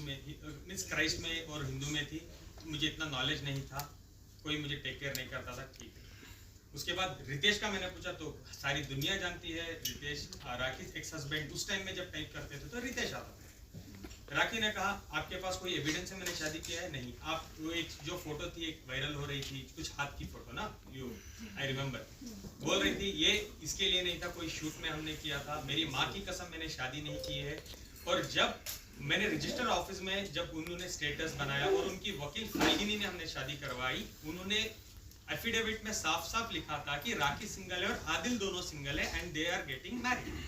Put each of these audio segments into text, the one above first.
में थी, means Christ में और हिंदू में थी, मुझे इतना नॉलेज नहीं था, कोई मुझे टेक केयर नहीं करता था, ठीक है। उसके बाद रितेश का मैंने पूछा तो सारी दुनिया जानती है रितेश राखी एक्स हस्बैंड। उस टाइम में जब टाइप करते थे तो रितेश आता था। राखी ने कहा आपके पास कोई एविडेंस है मैंने शादी किया है? नहीं। आप वो एक जो फोटो थी एक वायरल हो रही थी, कुछ हाथ की फोटो ना, यू आई रिमेम्बर, बोल रही थी ये इसके लिए नहीं था, कोई शूट में हमने किया था, मेरी माँ की कसम मैंने शादी नहीं की है। और जब मैंने रजिस्टर ऑफिस में जब उन्होंने स्टेटस बनाया और उनकी वकील फाल्गिनी ने हमने शादी करवाई, उन्होंने एफिडेविट में साफ साफ लिखा था कि राखी सिंगल है और आदिल दोनों सिंगल है and they are getting married.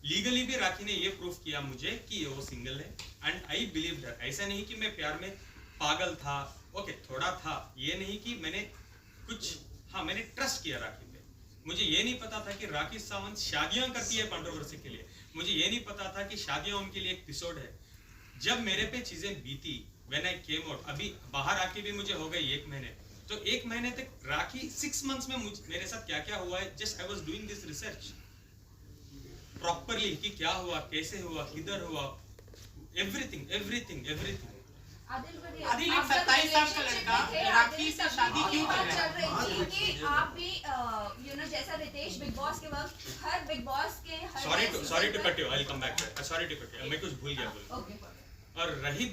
Legally भी राखी ने ये प्रूफ किया मुझे कि वो सिंगल है एंड आई बिलीव दैट। ऐसा नहीं कि मैं प्यार में पागल था, ओके थोड़ा था, ये नहीं कि मैंने कुछ, हाँ मैंने ट्रस्ट किया राखी पे। मुझे ये नहीं पता था कि राखी सावंत शादियां करती है कंट्रोवर्सी के लिए, मुझे ये नहीं पता था कि शादियां उनके लिए एक एपिसोड है। जब मेरे पे चीजें बीती, व्हेन आई केम आउट, अभी बाहर आके भी मुझे हो गई 1 महीने, तो 1 महीने तक राखी 6 मंथ्स में मेरे साथ क्या क्या हुआ है, just I was doing this research properly कि क्या हुआ, कैसे हुआ, किधर हुआ, एवरीथिंग एवरीथिंग एवरीथिंग। आदिल एक 27 साल का लड़का राखी से शादी क्यों कर रहा है? चल रही थी कि आप भी यू नो जैसा रितेश बिग बॉस के वक्त हर बिग बॉस के हर sorry to cut you, I will come back, sorry to cut you, मैं कुछ भूल गया बोल। ओके। और रही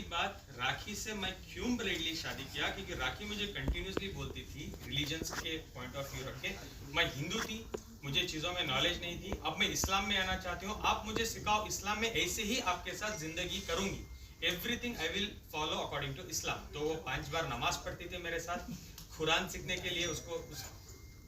बात राखी से मैं क्यों ब्लेडली शादी किया, क्योंकि राखी मुझे कंटिन्यूसली बोलती थी रिलीजन्स के पॉइंट ऑफ व्यू रख के, मैं हिंदू थी, मुझे चीज़ों में नॉलेज नहीं थी, अब मैं इस्लाम में आना चाहती हूँ, आप मुझे सिखाओ इस्लाम में ऐसे ही आपके साथ जिंदगी करूंगी, everything I will follow according to Islam. तो वो 5 बार नमाज पढ़ती थी मेरे साथ, कुरान सीखने के लिए उसको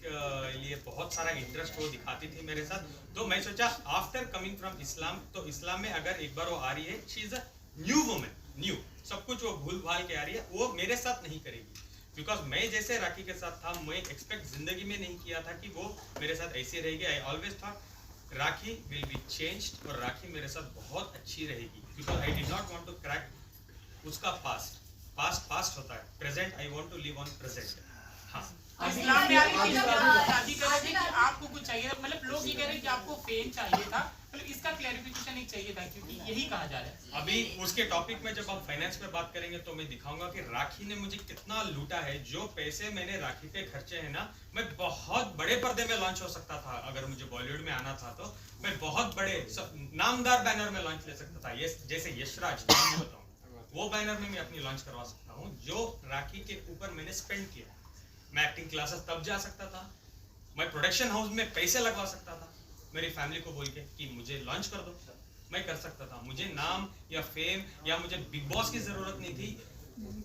लिए बहुत सारा इंटरेस्ट वो दिखाती थी मेरे साथ। तो मैं सोचा आफ्टर कमिंग फ्रॉम इस्लाम, तो इस्लाम में अगर एक बार वो आ रही है, she is a new women, new सब कुछ वो भूल भाल के आ रही है, वो मेरे साथ नहीं करेगी। बिकॉज मैं जैसे राखी के साथ था, मैं एक्सपेक्ट जिंदगी में नहीं किया था कि वो मेरे साथ ऐसे रहेगी। I always thought Rakhi will be changed और राखी मेरे साथ बहुत अच्छी रहेगी, because I did not want to crack उसका पास्ट होता है, present I want to live on present. हाँ इस्लाम में आके शादी करने की आपको कुछ चाहिए, मतलब लोग ये कह रहे हैं कि आपको फेम चाहिए था, मतलब इसका क्लैरिफिकेशन एक चाहिए था, क्योंकि यही कहा जा रहा है। अभी उसके टॉपिक में जब हम फाइनेंस में बात करेंगे तो मैं दिखाऊंगा कि राखी ने मुझे कितना लूटा है। जो पैसे मैंने राखी पे खर्चे हैं ना, मैं बहुत बड़े पर्दे में लॉन्च हो सकता था, अगर मुझे बॉलीवुड में आना था तो मैं बहुत बड़े नामदार बैनर में लॉन्च ले सकता था, जैसे यशराज बताऊँ, वो बैनर में मैं अपनी लॉन्च करवा सकता हूँ। जो राखी के ऊपर मैंने स्पेंड किया, मैं एक्टिंग क्लासेस तब जा सकता था, मैं प्रोडक्शन हाउस में पैसे लगवा सकता था, मेरी फैमिली को बोल के कि मुझे लॉन्च कर दो, मैं कर सकता था। मुझे नाम या फेम या मुझे बिग बॉस की जरूरत नहीं थी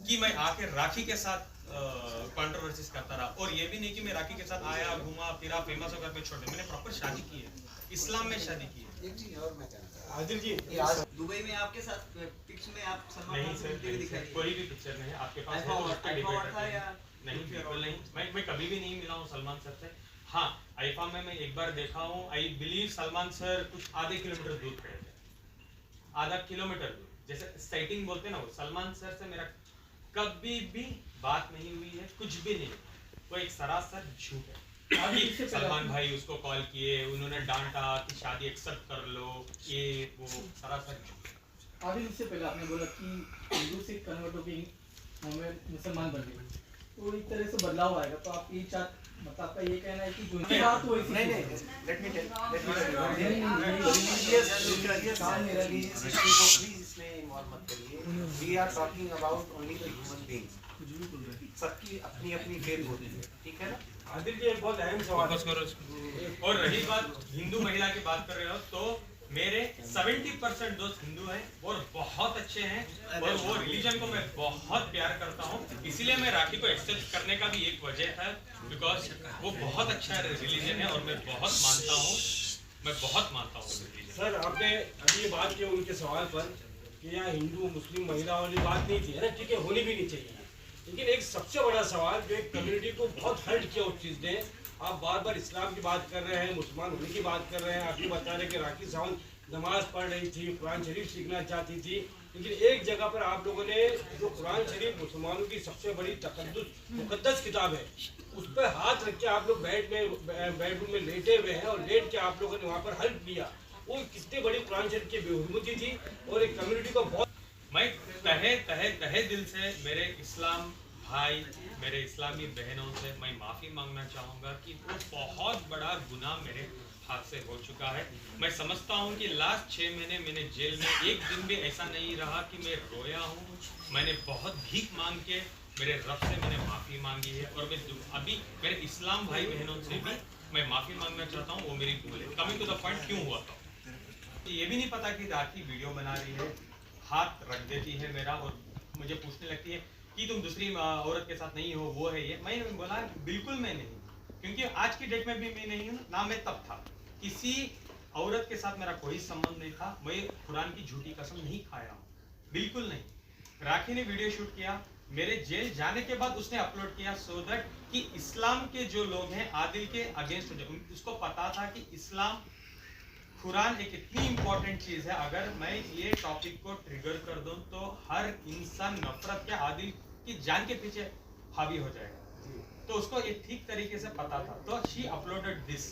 कि मैं आके राखी के साथ कंट्रोवर्सीज करता रहा। और ये भी नहीं कि मैं राखी के साथ आया, घूमा फिरा, फेमस होकर मैं छोड़ दिया। मैंने प्रॉपर शादी की है, इस्लाम में शादी की है। एक चीज और मैं कहना आदिल जी, दुबई में आपके साथ पिक्स में आप सलमान नहीं खान से मिलते हुए दिखाई सर, कोई भी पिक्चर नहीं है आपके पास है तो उस पे डिबेट करते हैं। नहीं बिल्कुल नहीं, मैं कभी भी नहीं मिला हूँ सलमान सर से। हाँ आईफा में मैं एक बार देखा हूँ, आई बिलीव सलमान सर कुछ आधे किलोमीटर दूर खड़े थे, आधा किलोमीटर दूर, जैसे साइटिंग बोलते ना, वो सलमान सर से मेरा कभी भी बात नहीं हुई है, कुछ भी नहीं। वो एक सरासर झूठ है। सलमान भाई उसको कॉल किए, उन्होंने डांटा कि शादी एक्सेप्ट कर लो, ये वो सरासर झूठ। आदिल इससे पहले आपने बोला कि हिंदू से कन्वर्ट होकर हमें मुसलमान बन गए, तो एक तरह से बदलाव आएगा। तो आप ये मतलब आपका ये कहना है कि जो बात हुई थी, नहीं लेट मी टेल प्लीज इसमें इन्वॉल्व मत करिए। We are talking about only the human beings, सबकी अपनी अपनी फेथ होती है, ठीक है ना। आदिल जी एक बहुत अहम सवाल है। और रही बात हिंदू महिला की बात कर रहे हो, तो मेरे 70% दोस्त हिंदू हैं और बहुत अच्छे हैं, और वो रिलीजन को मैं बहुत प्यार करता हूँ। इसीलिए मैं राखी को एक्सेप्ट करने का भी एक वजह था, बिकॉज वो बहुत अच्छा रिलीजन है और मैं बहुत मानता हूँ, मैं बहुत मानता हूँ रिलीजन। सर आपने अभी ये बात की उनके सवाल पर कि यहाँ हिंदू मुस्लिम महिला वाली बात नहीं थी, है ना, ठीक है, होनी भी नहीं चाहिए। लेकिन एक सबसे बड़ा सवाल जो एक कम्युनिटी को बहुत हर्ट किया उस चीज़ ने, आप बार बार इस्लाम की बात कर रहे हैं, मुसलमान होने की बात कर रहे हैं, आप ये बता रहे हैं कि राखी सावंत नमाज पढ़ रही थी, कुरान शरीफ सीखना चाहती थी, लेकिन एक जगह पर आप लोगों ने जो कुरान शरीफ मुसलमानों की सबसे बड़ी मुकद्दस किताब है, उस पर हाथ रख के आप लोग बेडरूम में लेटे हुए हैं, और लेट के आप लोगों ने वहाँ पर हेल्प लिया। वो कितने बड़ी कुरान शरीफ की बेहुरमती थी और एक कम्युनिटी को बहुत। मैं तहे दिल से मेरे इस्लाम भाई, मेरे इस्लामी बहनों से मैं माफ़ी मांगना चाहूँगा कि वो बहुत बड़ा गुनाह मेरे हाथ से हो चुका है। मैं समझता हूँ कि लास्ट 6 महीने मैंने जेल में एक दिन भी ऐसा नहीं रहा कि मैं रोया हूँ। मैंने बहुत भीख मांग के मेरे रब से मैंने माफ़ी मांगी है और मैं अभी मेरे इस्लाम भाई बहनों से भी मैं माफ़ी मांगना चाहता हूँ। वो मेरी भूल है। कमिंग टू द पॉइंट, क्यों हुआ था ये भी नहीं पता कि राखी वीडियो बना रही है, हाथ रख देती है मेरा और मुझे पूछने लगती है कि तुम दूसरी औरत के साथ नहीं हो, वो है ये। मैंने बोला बिल्कुल मैं नहीं, क्योंकि आज की डेट में भी मैं नहीं हूँ, ना मैं तब था। किसी औरत के साथ मेरा कोई संबंध नहीं था। मैं कुरान की झूठी कसम नहीं खाया हूँ, बिल्कुल नहीं। राखी ने वीडियो शूट किया, मेरे जेल जाने के बाद उसने अपलोड किया सो दैट कि इस्लाम के जो लोग हैं आदिल के अगेंस्ट हो जाए। उसको पता था कि इस्लाम कुरान एक इतनी इंपॉर्टेंट चीज है, अगर मैं ये टॉपिक को ट्रिगर कर दूं तो हर इंसान नफरत के आदिल की जान के पीछे हावी हो जाएगा। तो उसको ये ठीक तरीके से पता था, तो शी अपलोडेड दिस।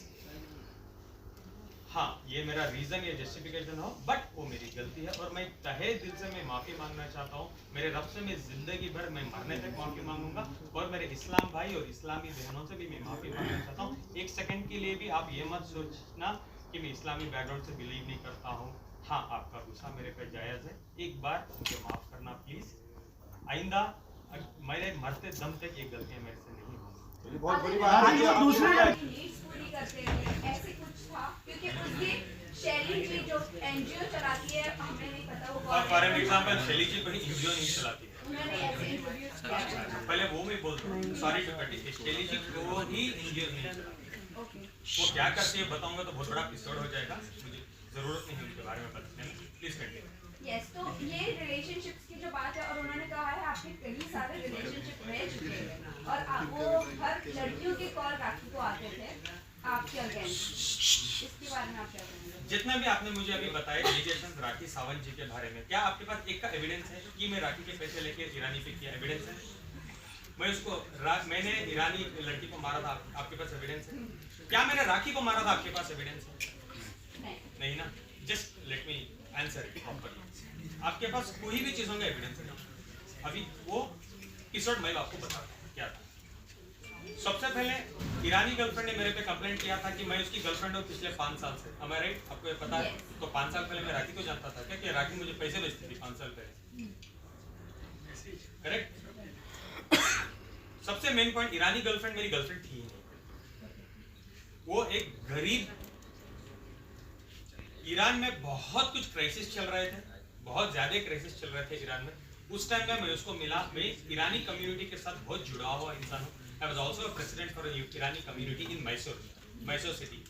हाँ, ये मेरा रीजन या जस्टिफिकेशन हो, बट वो मेरी गलती है और मैं तहे दिल से मैं माफी मांगना चाहता हूँ। मेरे रब से मैं जिंदगी भर, मैं मरने तक माफी मांगूंगा और मेरे इस्लाम भाई और इस्लामी बहनों से भी मैं माफी मांगना चाहता हूँ। एक सेकंड के लिए भी आप ये मत सोचना कि मैं इस्लामी बैकग्राउंड से बिलीव नहीं करता हूँ। हाँ, आपका गुस्सा मेरे पे जायज़ है, एक बार मुझे माफ़ करना प्लीज़। आइंदा मेरे मरते दम तक ये गलतियाँ मेरे से नहीं होंगी। बहुत बड़ी बात है। नीड्स पूरी करते हुए ऐसे कुछ था, क्योंकि उस दिन शैली जी जो एनजीओ चलाती है, हमें नहीं पता वो कौन है। फॉर एग्जांपल शैली जी कोई एनजीओ नहीं चलाती है, उन्होंने ऐसे इंट्रोड्यूस किया। पहले वो मैं बोलता हूँ, सॉरी टू कट, शैली जी को ही एनजीओ नहीं चलाती। ओके, वो क्या करती है बताऊंगा तो बहुत बड़ा एपिसोड हो जाएगा, मुझे जरूरत नहीं है उनके बारे में बताने की। Please continue. यस, तो ये रिलेशनशिप्स की जो बात है, और उन्होंने कहा है आपके कई सारे रिलेशनशिप रह चुके हैं और वो हर लड़कियों के कॉल राखी को आते थे आपके अगेंस्ट। इसके बारे में आप क्या कहेंगे? जितना भी आपने मुझे अभी बताया एलिगेशन राखी सावंत जी के बारे में, क्या आपके पास एक का एविडेंस है कि मैं राखी के पैसे लेके ईरानी पे किया? एविडेंस है? मैं उसको मैंने ईरानी लड़की को मारा था, आपके पास एविडेंस है? क्या मैंने राखी को मारा था, आपके पास एविडेंस है? नहीं ना। Just let me answer it properly. आपके पास कोई भी चीजों का एविडेंस है? अभी वो एपिसोड मैं आपको बताता हूँ क्या था। सबसे पहले ईरानी गर्लफ्रेंड ने मेरे पे कंप्लेंट किया था कि मैं उसकी गर्लफ्रेंड हूँ पिछले 5 साल से। am I right? आपको ये पता है? तो 5 साल पहले मैं राखी को जानता था क्या कि राखी मुझे पैसे भेजती थी 5 साल पहले? करेक्ट। सबसे मेन पॉइंट, ईरानी गर्लफ्रेंड मेरी गर्लफ्रेंड थी ही नहीं। वो एक गरीब, ईरान में बहुत कुछ क्राइसिस चल रहे थे, बहुत ज्यादा क्राइसिस चल रहे थे ईरान में। उस टाइम में मैं उसको मिला। मैं ईरानी कम्युनिटी के साथ बहुत जुड़ा हुआ इंसान हूँ। I was also president for Irani community in Mysore city.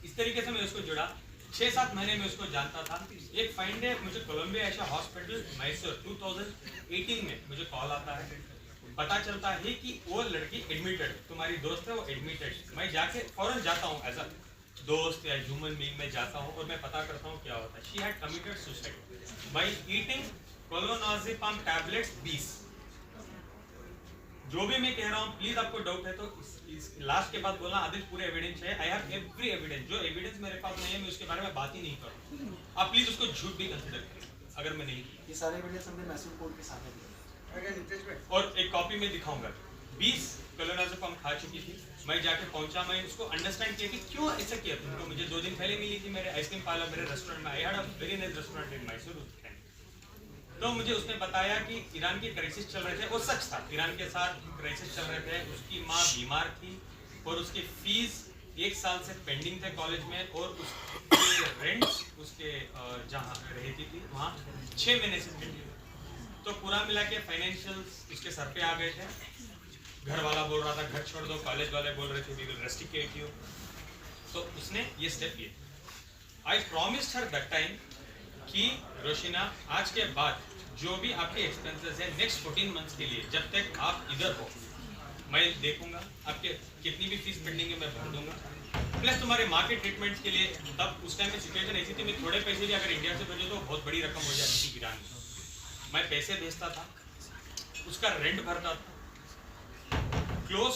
इस तरीके से मैं उसको जुड़ा। 6-7 महीने में उसको जानता था। एक फाइन डे मुझे कोलंबिया एशिया हॉस्पिटल मैसूर 2018 में मुझे कॉल आता है, पता चलता है कि वो लड़की एडमिटेड, तुम्हारी दोस्त है वो एडमिटेड। मैं जाके फौरन जाता हूँ एज अ दोस्त या ह्यूमन बीइंग में जाता हूँ और मैं पता करता हूँ क्या होता है। She had committed suicide by eating clonazepam tablets 20। जो भी मैं कह रहा हूँ प्लीज आपको डाउट है तो इस लास्ट के बाद बोलना आदिल पूरे एविडेंस है। I have every evidence. जो एविडेंस मेरे पास नहीं है मैं उसके बारे में बात ही नहीं करूँ। आप प्लीज उसको झूठ भी कंसिडर करें अगर मैं नहीं किया। ये सारे एविडेंस हमने मैसूर कोर्ट के सामने दिए और एक कॉपी में दिखाऊंगा। 20 क्लोनाज़ेपाम खा चुकी थी। मैं जाके पहुंचा, मैं उसको अंडरस्टैंड किया कि क्यों ऐसा किया तुमको। मुझे 2 दिन पहले मिली थी मेरे आइसक्रीम पार्लर, मेरे रेस्टोरेंट में। I had a very nice restaurant in Mysore. तो मुझे उसने बताया कि ईरान की क्राइसिस चल रहे थे। वो सच था, ईरान के साथ क्राइसिस चल रहे थे। उसकी माँ बीमार थी और उसकी फीस 1 साल से पेंडिंग थे कॉलेज में और उसके रेंट उसके जहाँ रहती थी वहाँ 6 महीने से पेंडिंग। तो पूरा मिला के फाइनेंशियल्स उसके सर पे आ गए थे। घर वाला बोल रहा था घर छोड़ दो, कॉलेज वाले बोल रहे थे वी विल रेस्ट्रिकेट यू। तो उसने ये स्टेप लिए। आई प्रॉमिस्ड हर दैट टाइम कि रोशिना आज के बाद जो भी आपके एक्सपेंसेस है नेक्स्ट 14 मंथ्स के लिए, जब तक आप इधर हो मैं देखूंगा। आपके कितनी भी फीस पेंडिंग है मैं भर दूंगा, प्लस तुम्हारे माँ के ट्रीटमेंट्स के लिए। तब उस टाइम में सिचुएशन ऐसी थी मैं थोड़े पैसे भी अगर इंडिया से भेजो तो बहुत बड़ी रकम हो जाती थी ईरान में। मैं पैसे भेजता था, उसका रेंट भरता था, क्लोज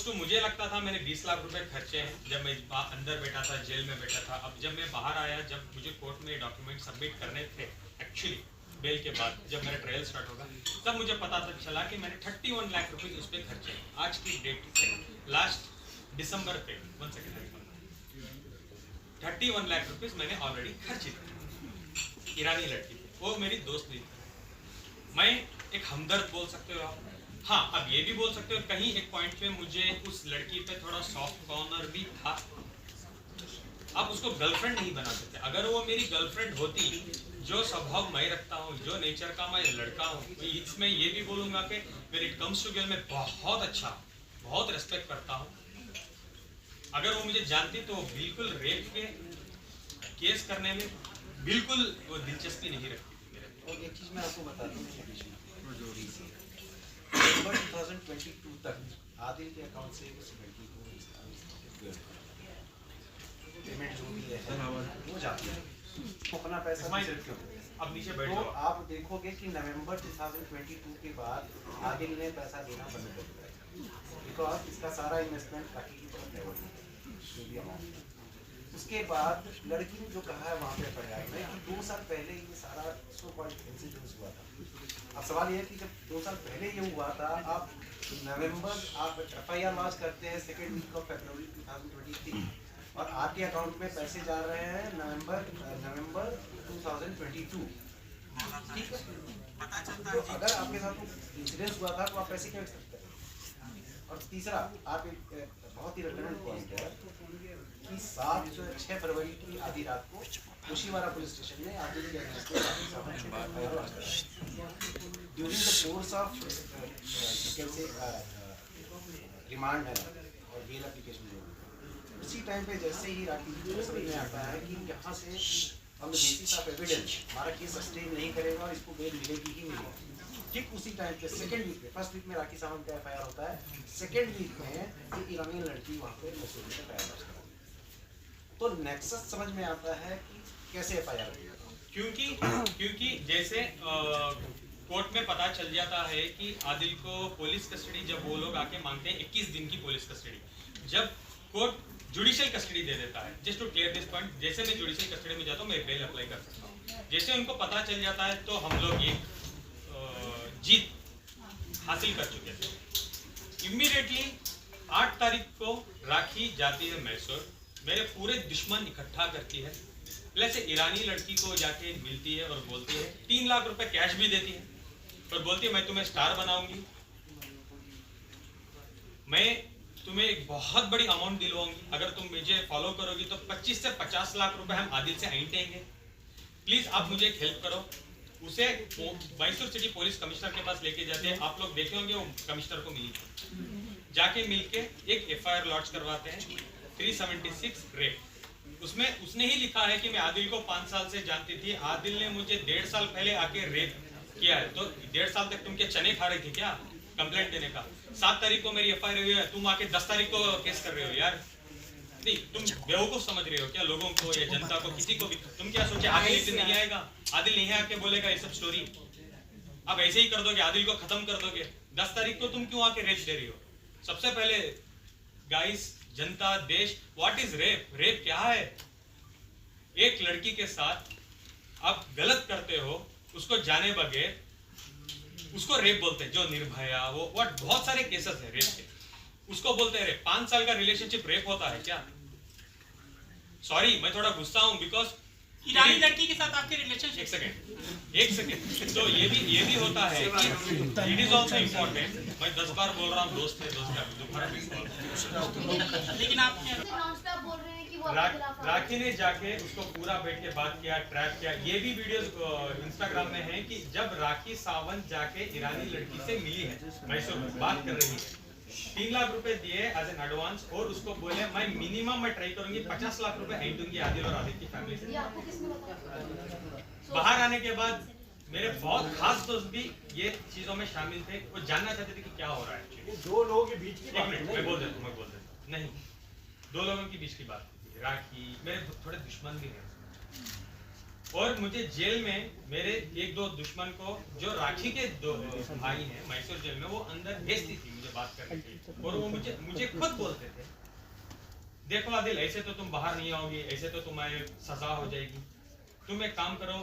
टू मुझे लगता था मैंने 20 लाख रुपए खर्चे हैं जब मैं अंदर बैठा था, जेल में बैठा था। अब जब मैं बाहर आया, जब मुझे कोर्ट में डॉक्यूमेंट सबमिट करने थे एक्चुअली बेल के बाद, जब मेरा ट्रायल स्टार्ट होगा, तब मुझे पता चला कि मैंने 31 लाख रुपए उस पर खर्चे हैं। आज की डेट से लास्ट दिसंबर पे 31 लाख रुपीस मैंने ऑलरेडी खर्चे थे ईरानी लड़की पे। वो मेरी दोस्त नहीं थी। मैं एक हमदर्द बोल सकते हो आप। हाँ, अब ये भी बोल सकते हो कहीं एक पॉइंट पे मुझे उस लड़की पे थोड़ा सॉफ्ट कॉर्नर भी था। आप उसको गर्लफ्रेंड नहीं बना सकते। अगर वो मेरी गर्लफ्रेंड होती, जो स्वभाव मैं रखता हूँ, जो नेचर का मैं लड़का हूँ, तो इसमें ये भी बोलूँगा कि मेरे इट कम्स टू गर्ल में बहुत अच्छा, बहुत रिस्पेक्ट करता हूँ। अगर वो मुझे जानती तो बिल्कुल रेप के केस करने में बिल्कुल वो दिलचस्पी नहीं रखती थी मेरे। और एक चीज़ मैं आपको बता दूँ, नवंबर 2022 तक आदिल के अकाउंट से उस लड़की को पेमेंट जो भी है वो जाती है, अपना पैसा क्यों। अब नीचे बैठ तो जाओ। आप देखोगे कि नवंबर 2022 के बाद आदिल ने पैसा देना बंद कर दिया, बिकॉज इसका सारा इन्वेस्टमेंट राखी की तरफ लेवल है। उसके बाद लड़की ने जो कहा है वहाँ पे फरियाद में कि 2 साल पहले ये सारा सो कॉल्ड इंसिडेंस हुआ था। अब सवाल ये है कि जब 2 साल पहले ये हुआ था, आप नवंबर आप FIR लॉन्च करते हैं 2nd वीक ऑफ फरवरी 2023 और आपके अकाउंट में पैसे जा रहे हैं नवंबर 2022। ठीक है, तो अगर आपके साथ इंसिडेंस हुआ था तो आप पैसे क्यों एक्सपेक्ट करें। और तीसरा, आप एक बहुत ही रेलेवेंट पॉइंट है कि 6 फरवरी की आधी रात को जोशीवाड़ा पुलिस स्टेशन में आदिल के against during the course of कैसे रिमांड है और बेल एप्लीकेशन जो उसी टाइम पे जैसे ही राखी को समझ में आता है कि यहाँ से on the basis of evidence हमारा केस सस्टेन नहीं करेगा और इसको बेल मिलेगी ही मिलेगी। ठीक उसी टाइम पे 2nd वीक में, 1st वीक में राखी सावंत का FIR होता है, 2nd वीक में ये ईरानी लड़की वहाँ पे मसूरी का FIR दर्ज कराती है। तो नेक्सस समझ में आता है कि कैसे FIR होगा, क्योंकि जैसे कोर्ट में पता चल जाता है कि आदिल को पुलिस कस्टडी जब वो लोग आके मांगते हैं 21 दिन की पुलिस कस्टडी, जब कोर्ट जुडिशियल कस्टडी दे देता है। Just to clear this point, जैसे मैं जुडिशियल कस्टडी में जाता हूँ मैं बेल अप्लाई कर सकता हूँ। जैसे उनको पता चल जाता है तो हम लोग ये जीत हासिल कर चुके थे। इमीडिएटली 8 तारीख को राखी जाती है मैसूर, मेरे पूरे दुश्मन इकट्ठा करती है, प्लस ईरानी लड़की को जाके मिलती है और बोलती है 3 लाख रुपए कैश भी देती है और बोलती है मैं तुम्हें स्टार बनाऊंगी, मैं तुम्हें एक बहुत बड़ी अमाउंट दिलवाऊंगी, अगर तुम मुझे फॉलो करोगी तो 25 से 50 लाख रुपए हम आदिल से ऐंठेंगे, प्लीज आप मुझे एक हेल्प करो। उसे मैसूर सिटी पुलिस कमिश्नर के पास लेके जाते हैं, आप लोग देखे होंगे वो कमिश्नर को मिली थी, जाके मिलके एक FIR लॉन्च करवाते हैं 376 रेप। उसमें उसने ही लिखा है कि मैं आदिल को 5 साल से जानती थी, आदिल ने मुझे 1.5 साल पहले आके रेप किया है, तो 1.5 साल तक तुम क्या चने खा रही थी क्या कंप्लेंट देने का। 7 तारीख को मेरी FIR हुई है, तुम आके 10 तारीख को केस कर रहे हो यार। नहीं, तुम बेवकूफ समझ रहे हो क्या लोगों को या जनता को, किसी को भी। तुम क्या सोचे आदिल एक दिन नहीं आएगा, आदिल नहीं आके बोलेगा ये सब स्टोरी, अब ऐसे ही कर दोगे, आदिल को खत्म कर दोगे। 10 तारीख को तुम क्यों आके रेप दे रही हो। सबसे पहले गाइस, जनता, देश, व्हाट इज रेप, रेप क्या है। एक लड़की के साथ आप गलत करते हो, उसको जाने बगैर, उसको रेप बोलते हैं। जो निर्भया वो बहुत सारे केसेस है रेप के, उसको बोलते हैं रेप। 5 साल का रिलेशनशिप रेप होता है क्या। सॉरी मैं थोड़ा गुस्सा हूं बिकॉज ईरानी लड़की के साथ आपके रिलेशनशिप। एक सेकंड तो ये भी होता है कि इट इज ऑल्सो इम्पोर्टेंट। मैं 10 बार बोल रहा हूँ दोस्त है, दोस्त का दोबारा लेकिन आप बोल रहे हैं कि वो आपके खिलाफ राखी ने जाके उसको पूरा बैठ के बात किया, ट्रैप किया। ये भी वीडियोस इंस्टाग्राम में है कि जब राखी सावंत जाके ईरानी लड़की से मिली है, मैसूर में बात कर रही है, 3 लाख रुपए दिए एज एन एडवांस और उसको बोले मैं मिनिमम मैं ट्राई करूंगी 50 लाख रुपए ऐंठूंगी आदिल और आदिल की फैमिली से। ये आपको किसने बताया। बाहर आने के बाद मेरे बहुत खास दोस्त भी ये चीजों में शामिल थे, वो जानना चाहते थे कि क्या हो रहा है। ये 2 लोगों के बीच की एक बात मिनट है। मैं बोल देता हूँ नहीं, 2 लोगों के बीच की बात थी। राखी मेरे थोड़े दुश्मन भी हैं, और मुझे जेल में मेरे एक दो दुश्मन को जो राखी के दो भाई हैं मैसूर जेल में, वो अंदर भेजती थी मुझे बात करने के लिए, और वो मुझे खुद बोलते थे, देखो आदिल ऐसे तो तुम बाहर नहीं आओगी, ऐसे तो तुम्हारी सजा हो जाएगी, तुम एक काम करो,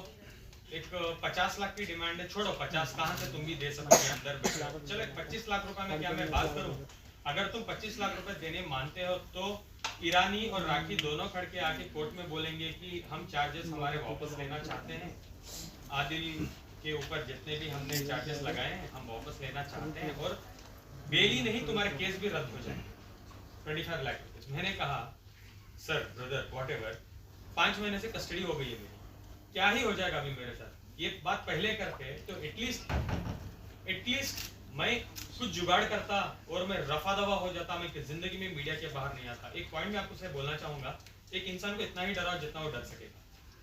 एक 50 लाख की डिमांड है, छोड़ो 50 कहाँ से तुम भी दे सकोगे अंदर बैठो, चलो 25 लाख रुपए में क्या मैं बात करूं, अगर तुम 25 लाख रुपए देने मानते हो तो ईरानी और राखी दोनों खड़ के आके कोर्ट में बोलेंगे कि हम चार्जेस हमारे वापस लेना चाहते हैं, आदिल के ऊपर जितने भी हमने चार्जेस लगाए हैं हम वापस लेना चाहते हैं, और बेल ही नहीं तुम्हारे केस भी रद्द हो जाएंगे 25 लाख रुपए। मैंने कहा सर ब्रदर व्हाटएवर, 5 महीने से कस्टडी हो गई है मेरी, क्या ही हो जाएगा अभी मेरे साथ, ये बात पहले करते तो एटलीस्ट मैं कुछ जुगाड़ करता और मैं रफा दफा हो जाता, मैं जिंदगी में मीडिया के बाहर नहीं आता। एक पॉइंट मैं आपको से बोलना चाहूंगा, एक इंसान को इतना ही डराओ जितना वो डर सकेगा,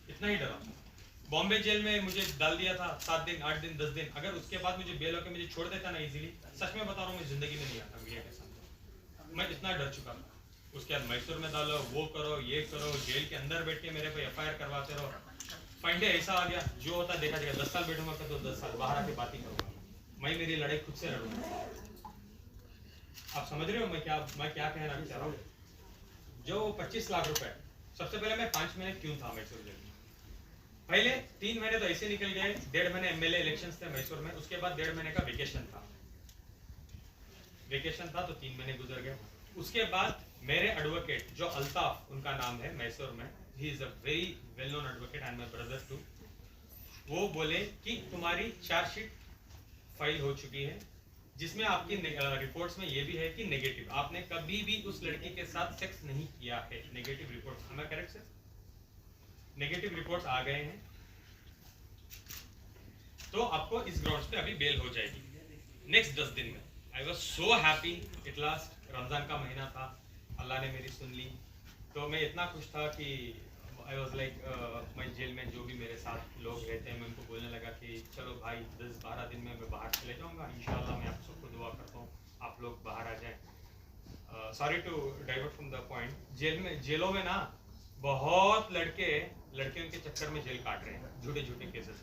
इतना ही डराओ। बॉम्बे जेल में मुझे डाल दिया था 7 दिन 8 दिन 10 दिन, अगर उसके बाद मुझे बेल होकर मुझे छोड़ देता ना इजीली, सच में बता रहा हूँ मैं जिंदगी में नहीं आता मीडिया के सामने, मैं इतना डर चुका था। उसके बाद मैसूर में डालो, वो करो ये करो, जेल के अंदर बैठ के मेरे पे FIR करवाते रहो, फाइंडे ऐसा आ गया जो होता देखा जाएगा, 10 साल बैठूंगा तो 10 साल बाहर आके बात ही करूंगा, मैं मेरी लड़ाई खुद से लड़ूंगा। आप समझ रहे हो मैं क्या कहना चाह रहा हूँ। जो 25 लाख रुपए, सबसे पहले मैं 5 महीने क्यों था मैसूर जेल में, पहले 3 महीने तो ऐसे निकल गए, 1.5 महीने MLA इलेक्शंस थे मैसूर में, उसके बाद 1.5 महीने का वेकेशन था तो 3 महीने गुजर गए। उसके बाद मेरे एडवोकेट जो अल्ताफ उनका नाम है मैसूर में, he is a very well known advocate and my brother too, वो बोले कि तुम्हारी चार्जशीट फाइल हो चुकी है जिसमें आपकी रिपोर्ट्स में ये भी है कि नेगेटिव, आपने कभी भी उस लड़की के साथ सेक्स नहीं किया है, negative reports, am I correct sir? Negative reports आ गए हैं, तो आपको इस ग्राउंड्स पे अभी बेल हो जाएगी नेक्स्ट 10 दिन में। I was so happy at last, Ramzan का महीना था, अल्लाह ने मेरी सुन ली, तो मैं इतना खुश था कि आई वाज लाइक मैं जेल में जो भी मेरे साथ लोग रहते हैं मैं उनको बोलने लगा कि चलो भाई 10-12 दिन में मैं बाहर चले जाऊंगा, इंशाल्लाह मैं आप सबको दुआ करता हूँ आप लोग बाहर आ जाएं। Sorry to divert from the point, जेलों में ना बहुत लड़कियों के चक्कर में जेल काट रहे हैं, झूठे केसेस।